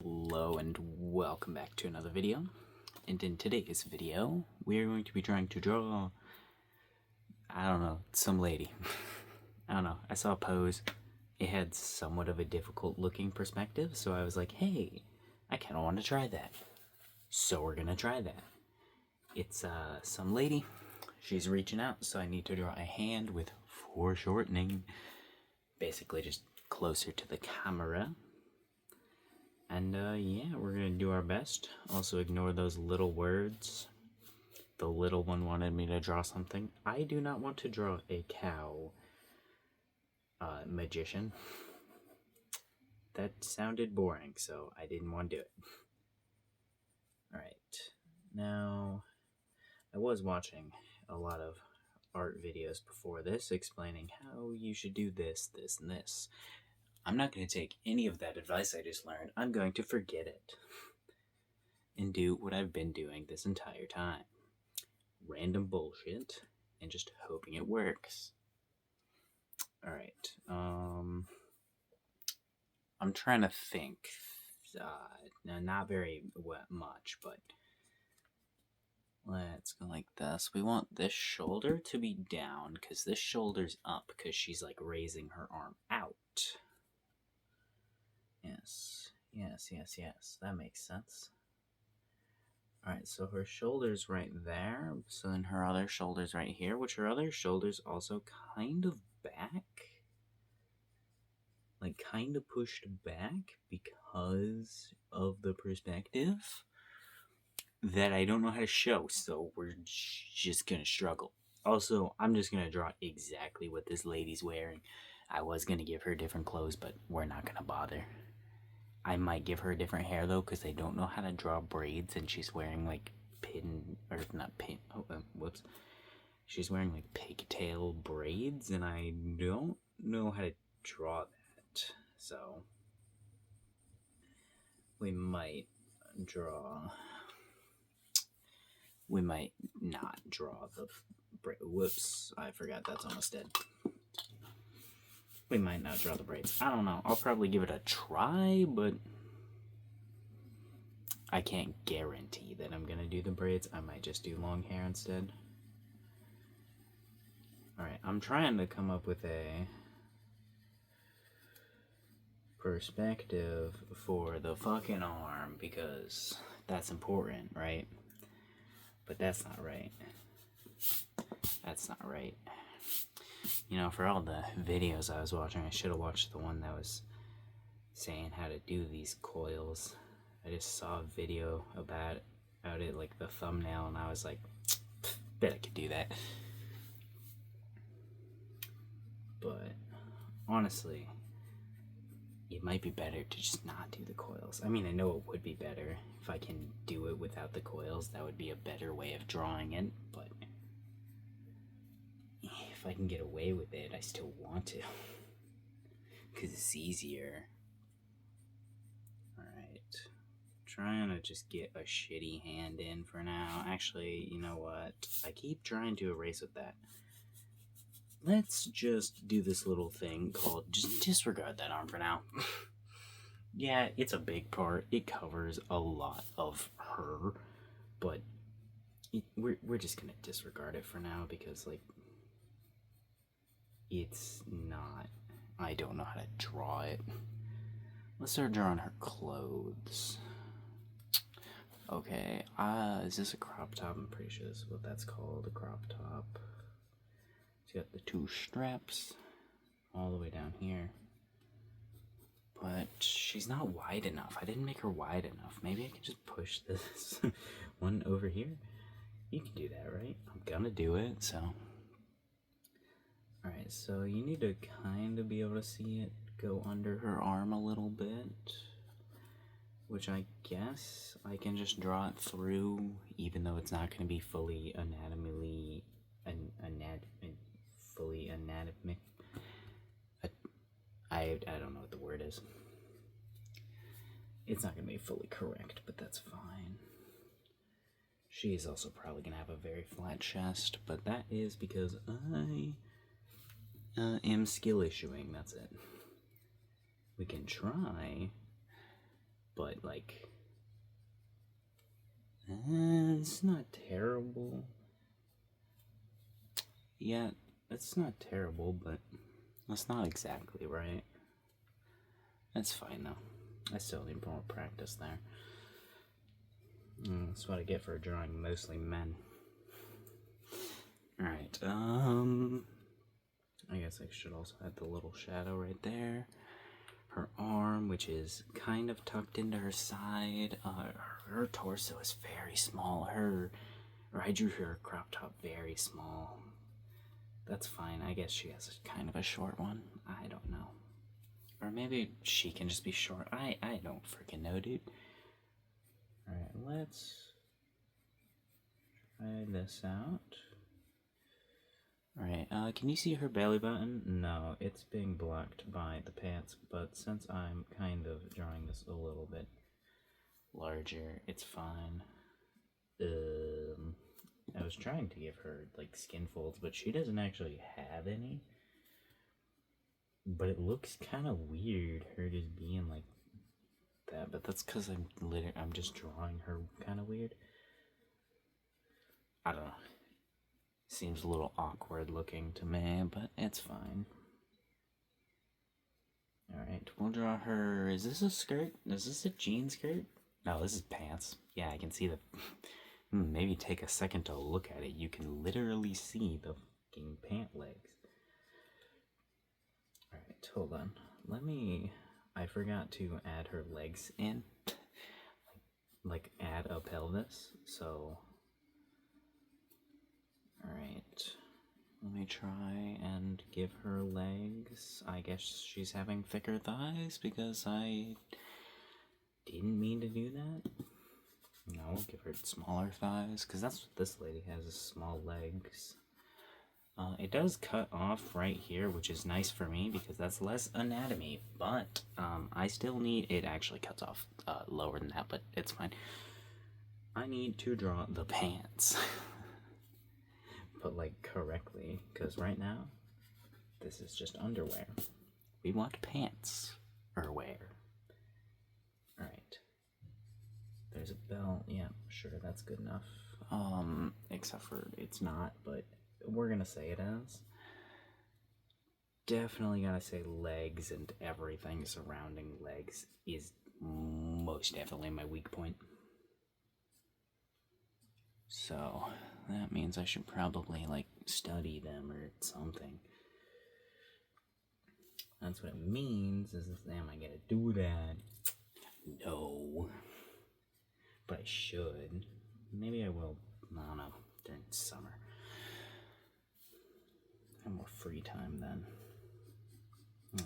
Hello and welcome back to another video. And in today's video, we are going to be trying to draw, some lady. I saw a pose. It had somewhat of a difficult looking perspective, so I was like, hey, I kind of want to try that. So we're going to try that. It's some lady. She's reaching out, so I need to draw a hand with foreshortening. Basically just closer to the camera. And yeah, we're gonna do our best. Also ignore those little words. The little one wanted me to draw something. I do not want to draw a cow magician. That sounded boring, so I didn't want to do it. Alright, now I was watching a lot of art videos before this explaining how you should do this, this, and this. I'm not going to take any of that advice I just learned. I'm going to forget it and do what I've been doing this entire time. Random bullshit and just hoping it works. Alright, I'm trying to think. Not very much, but let's go like this. We want this shoulder to be down because this shoulder's up because she's like raising her arm out. Yes. That makes sense. Alright, so her shoulder's right there. So then her other shoulder's right here, which her other shoulder's also kind of back. Like, kind of pushed back because of the perspective that I don't know how to show, so we're just gonna struggle. Also, I'm just gonna draw exactly what this lady's wearing. I was gonna give her different clothes, but we're not gonna bother. I might give her different hair though, because I don't know how to draw braids, and she's wearing like she's wearing like pigtail braids, and I don't know how to draw that. So we might not draw the whoops, I forgot that's almost dead. We might not draw the braids. I don't know. I'll probably give it a try, but I can't guarantee that I'm gonna do the braids. I might just do long hair instead. Alright, I'm trying to come up with a perspective for the fucking arm because that's important, right? But that's not right. That's not right. You know, for all the videos I was watching, I should have watched the one that was saying how to do these coils. I just saw a video about it, like the thumbnail, and I was like, bet I could do that. But honestly, it might be better to just not do the coils. I mean, I know it would be better if I can do it without the coils. That would be a better way of drawing it, but if I can get away with it, I still want to. Because it's easier. Alright. Trying to just get a shitty hand in for now. Actually, you know what? I keep trying to erase with that. Let's just do this little thing called just disregard that arm for now. Yeah, it's a big part. It covers a lot of her, but we're just gonna disregard it for now because, like, it's not. I don't know how to draw it. Let's start drawing her clothes. Okay, is this a crop top? I'm pretty sure this is what that's called, a crop top. It's got the two straps all the way down here. But she's not wide enough. I didn't make her wide enough. Maybe I can just push this one over here. You can do that, right? I'm gonna do it, so. Alright, so you need to kind of be able to see it go under her arm a little bit. Which I guess I can just draw it through, even though it's not going to be fully anatomic. I don't know what the word is. It's not going to be fully correct, but that's fine. She is also probably going to have a very flat chest, but that is because I am skill issuing, that's it. We can try but like, it's not terrible. Yeah, it's not terrible, but that's not exactly right. That's fine though. I still need more practice there. That's what I get for drawing mostly men. Alright, I guess I should also add the little shadow right there. Her arm, which is kind of tucked into her side. Her torso is very small. I drew her crop top very small. That's fine. I guess she has kind of a short one. I don't know. Or maybe she can just be short. I don't freaking know, dude. Alright, let's try this out. Alright, can you see her belly button? No, it's being blocked by the pants, but since I'm kind of drawing this a little bit larger, it's fine. I was trying to give her, like, skin folds, but she doesn't actually have any. But it looks kind of weird, her just being like that, but that's because I'm just drawing her kind of weird. I don't know. Seems a little awkward looking to me, but it's fine. Alright, we'll draw her. Is this a skirt? Is this a jean skirt? No, this is pants. Yeah, I can see the. Maybe take a second to look at it. You can literally see the fucking pant legs. Alright, hold on. I forgot to add her legs in. Like add a pelvis, so. Alright. Let me try and give her legs. I guess she's having thicker thighs because I didn't mean to do that. No, give her smaller thighs because that's what this lady has, is small legs. It does cut off right here, which is nice for me because that's less anatomy, but I still need, it actually cuts off lower than that, but it's fine. I need to draw the pants. But like correctly, because right now this is just underwear. We want pants or wear. Alright. There's a belt. Yeah, sure, that's good enough. Except for it's not, but we're gonna say it is. Definitely gotta say legs and everything surrounding legs is most definitely my weak point. So that means I should probably like study them or something. That's what it means. Am I gonna do that? No. But I should. Maybe I will. I don't know. During summer. I have more free time then.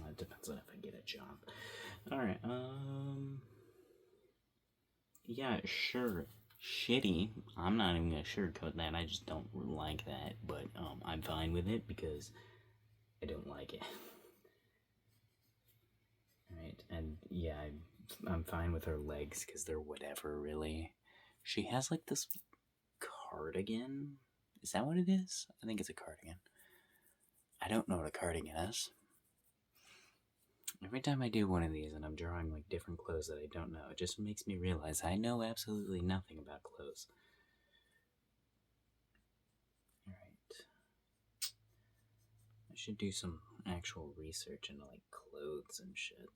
It depends on if I get a job. Alright, yeah, sure. Shitty. I'm not even gonna sugarcoat that. I just don't like that. But I'm fine with it because I don't like it. Alright, and yeah, I'm fine with her legs because they're whatever, really. She has like this cardigan. Is that what it is? I think it's a cardigan. I don't know what a cardigan is. Every time I do one of these and I'm drawing like different clothes that I don't know, it just makes me realize I know absolutely nothing about clothes. Alright. I should do some actual research into like clothes and shit.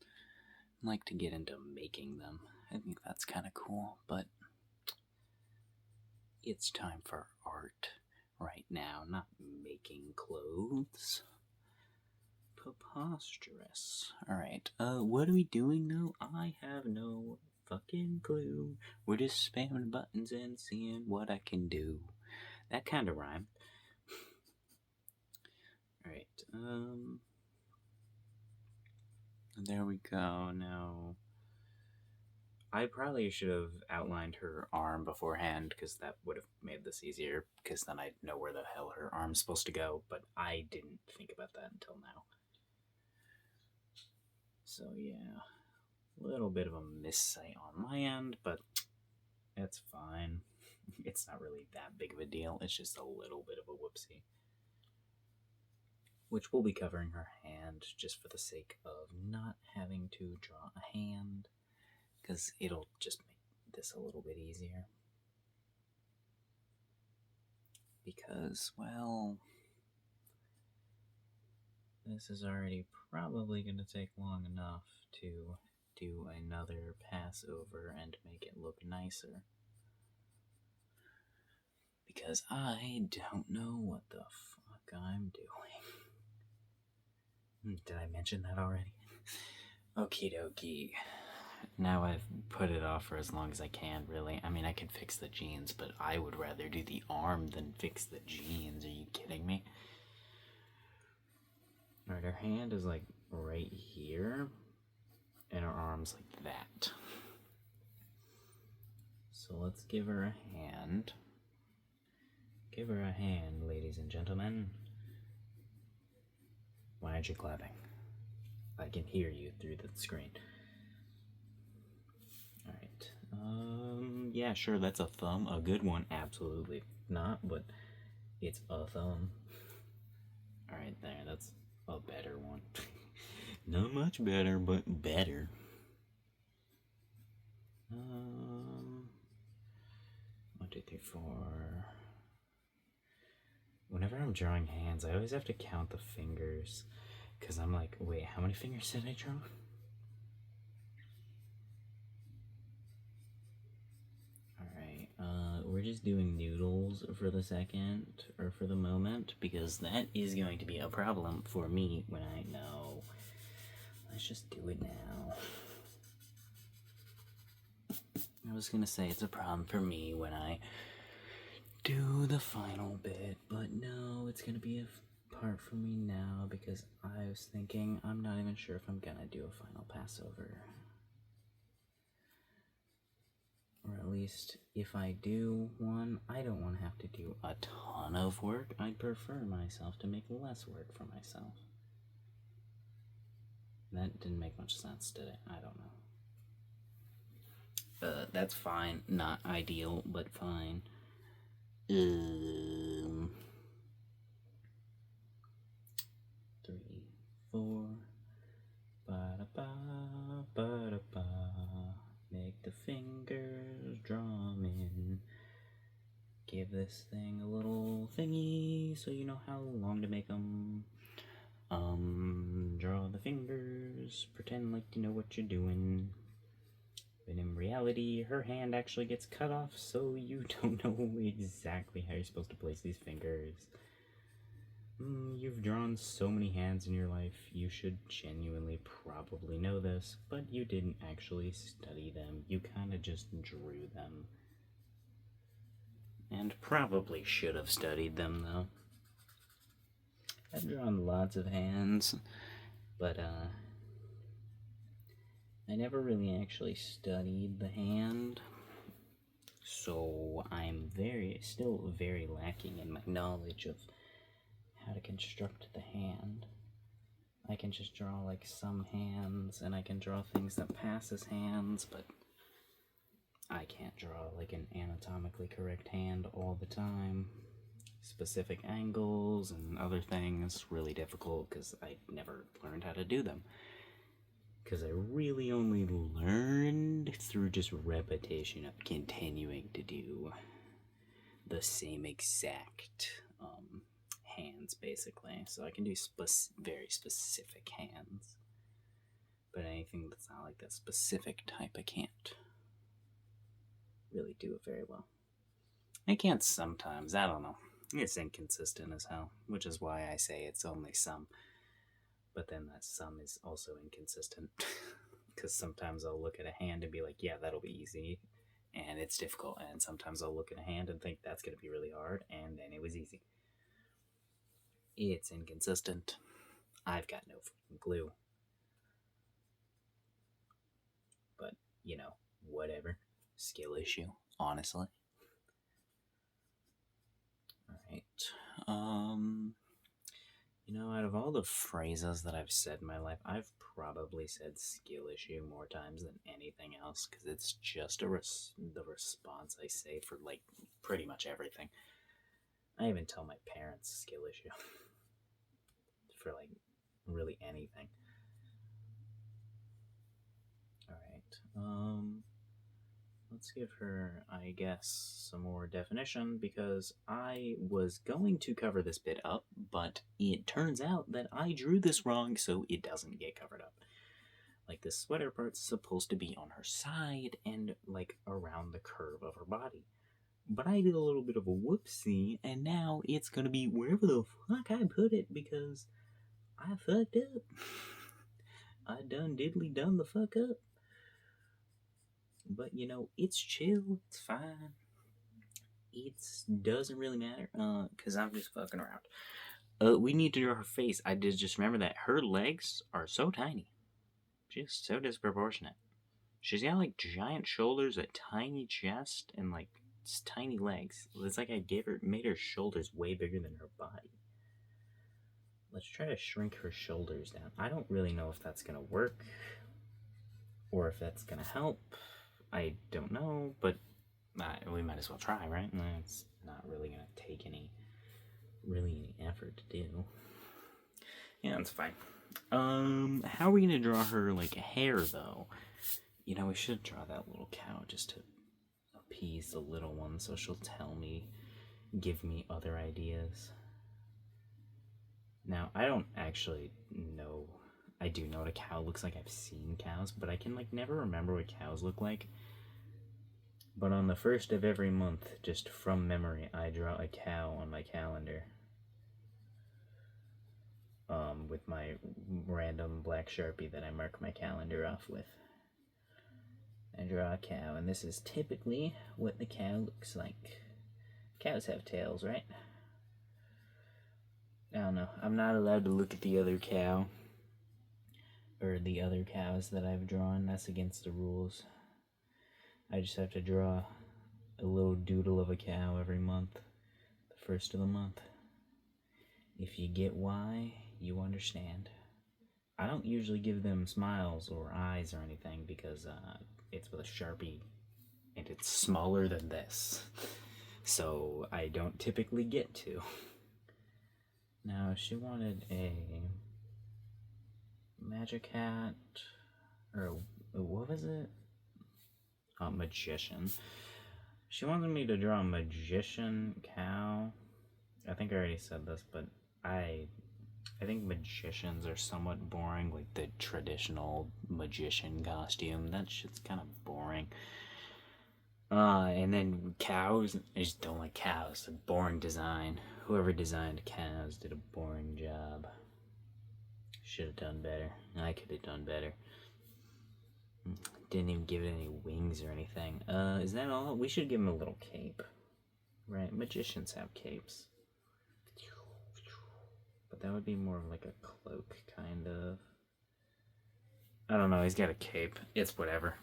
I'd like to get into making them. I think that's kind of cool, but it's time for art right now, not making clothes. Preposterous. Alright, what are we doing though? I have no fucking clue. We're just spamming buttons and seeing what I can do. That kind of rhymed. Alright, there we go. Now, I probably should have outlined her arm beforehand because that would have made this easier because then I'd know where the hell her arm's supposed to go, but I didn't think about that until now. So yeah, a little bit of a missight on my end, but it's fine. It's not really that big of a deal. It's just a little bit of a whoopsie. Which we'll be covering her hand just for the sake of not having to draw a hand. because it'll just make this a little bit easier. Because, well, this is already probably going to take long enough to do another pass over and make it look nicer. Because I don't know what the fuck I'm doing. Did I mention that already? Okie dokie. Now I've put it off for as long as I can, really. I mean, I can fix the jeans, but I would rather do the arm than fix the jeans. Are you kidding me? Alright, her hand is like right here, and her arm's like that. So let's give her a hand. Give her a hand, ladies and gentlemen. Why aren't you clapping? I can hear you through the screen. Alright. Yeah, sure, that's a thumb. A good one, absolutely not, but it's a thumb. Alright, there, that's a better one. Not much better, but better. 1, 2, 3, 4. Whenever I'm drawing hands, I always have to count the fingers, because I'm like, wait, how many fingers did I draw? Alright, we're just doing noodles for the second, or for the moment, because that is going to be a problem for me when I know. Let's just do it now. I was gonna say it's a problem for me when I do the final bit, but no, it's gonna be a part for me now, because I was thinking I'm not even sure if I'm gonna do a final Passover. Or at least, if I do one, I don't want to have to do a ton of work. I'd prefer myself to make less work for myself. That didn't make much sense, did it? I don't know. That's fine. Not ideal, but fine. 3, 4. Ba-da-ba, ba-da-ba. Make the fingers drum in. Give this thing a little thingy so you know how long to make them. Draw the fingers, pretend like you know what you're doing. But in reality, her hand actually gets cut off, so you don't know exactly how you're supposed to place these fingers. You've drawn so many hands in your life, you should genuinely probably know this, but you didn't actually study them. You kind of just drew them. And probably should have studied them, though. I've drawn lots of hands, but I never really actually studied the hand, so I'm still very lacking in my knowledge of how to construct the hand. I can just draw like some hands, and I can draw things that pass as hands, but I can't draw like an anatomically correct hand all the time. Specific angles and other things, really difficult because I never learned how to do them. Because I really only learned through just repetition of continuing to do the same exact hands, basically. So I can do very specific hands. But anything that's not like that specific type, I can't really do it very well. I can't sometimes, I don't know. It's inconsistent as hell, which is why I say it's only some. But then that some is also inconsistent. Because sometimes I'll look at a hand and be like, yeah, that'll be easy. And it's difficult. And sometimes I'll look at a hand and think that's going to be really hard. And then it was easy. It's inconsistent. I've got no fucking clue. But, you know, whatever. Skill issue, honestly. Alright. You know, out of all the phrases that I've said in my life, I've probably said skill issue more times than anything else, because it's just the response I say for, like, pretty much everything. I even tell my parents skill issue for, like, really anything. Alright. Um, let's give her, I guess, some more definition because I was going to cover this bit up, but it turns out that I drew this wrong, so it doesn't get covered up. Like, the sweater part's supposed to be on her side and, like, around the curve of her body. But I did a little bit of a whoopsie, and now it's gonna be wherever the fuck I put it because I fucked up. I done diddly done the fuck up. But you know, it's chill, it's fine. It doesn't really matter, cause I'm just fucking around. We need to draw her face. I did just remember that her legs are so tiny, just so disproportionate. She's got like giant shoulders, a tiny chest, and like tiny legs. It's like I made her shoulders way bigger than her body. Let's try to shrink her shoulders down. I don't really know if that's gonna work or if that's gonna help. I don't know, but we might as well try, right? It's not really gonna take any effort to do. Yeah, it's fine. How are we gonna draw her like hair though? You know, we should draw that little cow just to appease the little one, so she'll give me other ideas. Now, I don't actually know. I do know what a cow looks like. I've seen cows, but I can like never remember what cows look like. But on the first of every month, just from memory, I draw a cow on my calendar. With my random black Sharpie that I mark my calendar off with. I draw a cow, and this is typically what the cow looks like. Cows have tails, right? I don't know. I'm not allowed to look at the other cow. Or the other cows that I've drawn. That's against the rules. I just have to draw a little doodle of a cow every month. The first of the month. If you get why, you understand. I don't usually give them smiles or eyes or anything because it's with a Sharpie and it's smaller than this. So I don't typically get to. Now, she wanted a magic hat, or what was it? A magician. She wanted me to draw a magician cow. I think I already said this, but I think magicians are somewhat boring, like the traditional magician costume. That shit's kind of boring. And then cows, I just don't like cows. A boring design. Whoever designed cows did a boring job. Should have done better. I could have done better. Didn't even give it any wings or anything. Is that all? We should give him a little cape. Right? Magicians have capes. But that would be more of like a cloak, kind of. I don't know, he's got a cape. It's whatever.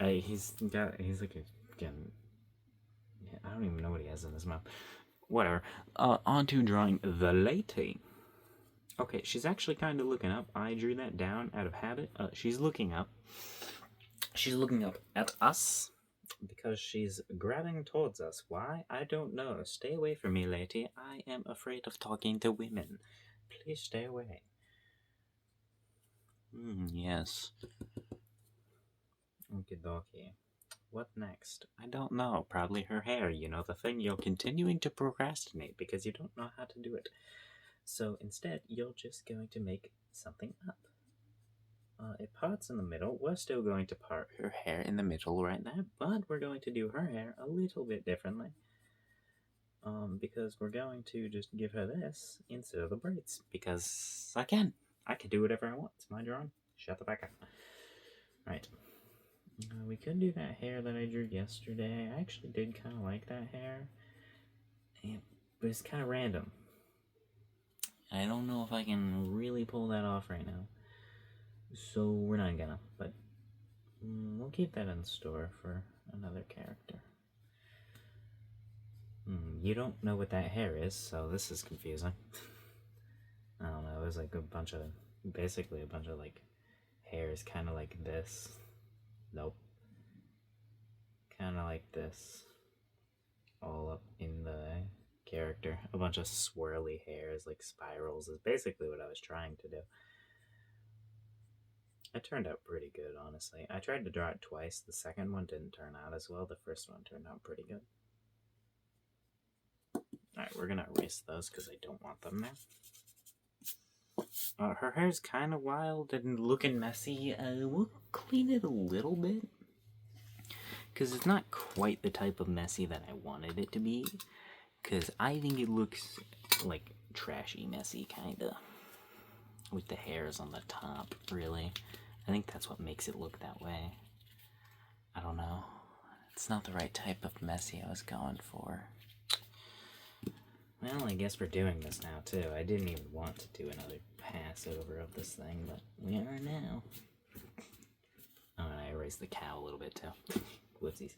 He's like again. I don't even know what he has in his mouth. Whatever. On to drawing the lady. Okay, she's actually kind of looking up. I drew that down out of habit. She's looking up. She's looking up at us because she's grabbing towards us. Why? I don't know. Stay away from me, lady. I am afraid of talking to women. Please stay away. Yes. Okie dokie. What next? I don't know. Probably her hair. You know, the thing you're continuing to procrastinate because you don't know how to do it. So instead, you're just going to make something up. It parts in the middle. We're still going to part her hair in the middle right now, but we're going to do her hair a little bit differently. Because we're going to just give her this instead of the braids. Because I can. I can do whatever I want. It's my drawing. Shut the fuck up. Right. We could do that hair that I drew yesterday. I actually did kind of like that hair. But it's kind of random. I don't know if I can really pull that off right now. So we're not gonna. But we'll keep that in store for another character. You don't know what that hair is, so this is confusing. I don't know. It was like basically a bunch of like hairs, kind of like this. Nope. Kind of like this. All up in the character. A bunch of swirly hairs, like spirals, is basically what I was trying to do. It turned out pretty good, honestly. I tried to draw it twice. The second one didn't turn out as well. The first one turned out pretty good. Alright, we're gonna erase those because I don't want them there. Her hair's kind of wild and looking messy. We'll clean it a little bit. Because it's not quite the type of messy that I wanted it to be. Because I think it looks like trashy messy, kind of. With the hairs on the top, really. I think that's what makes it look that way. I don't know. It's not the right type of messy I was going for. Well, I guess we're doing this now, too. I didn't even want to do another pass over of this thing, but we are now. Oh, and I erased the cow a little bit, too. Whoopsies.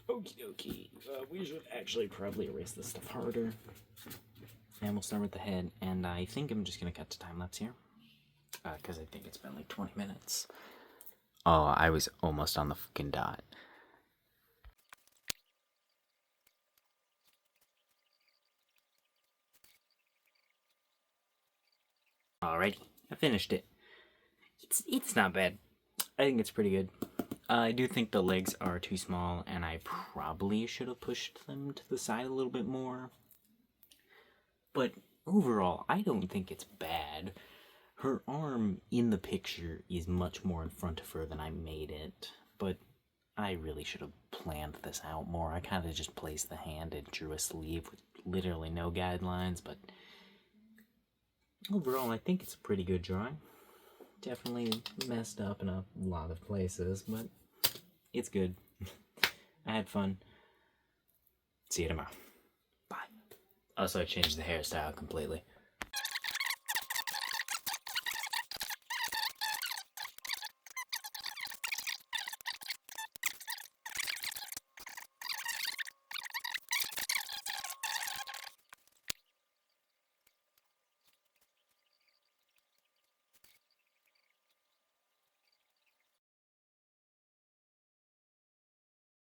Okie dokie. We should actually probably erase this stuff harder. And we'll start with the head, and I think I'm just going to cut to time-lapse here. Because I think it's been like 20 minutes. Oh, I was almost on the fucking dot. Alrighty, I finished it. It's not bad. I think it's pretty good. I do think the legs are too small, and I probably should have pushed them to the side a little bit more. But overall, I don't think it's bad. Her arm in the picture is much more in front of her than I made it, but I really should have planned this out more. I kind of just placed the hand and drew a sleeve with literally no guidelines, but overall, I think it's a pretty good drawing. Definitely messed up in a lot of places, but it's good. I had fun. See you tomorrow. Bye. Also, I changed the hairstyle completely.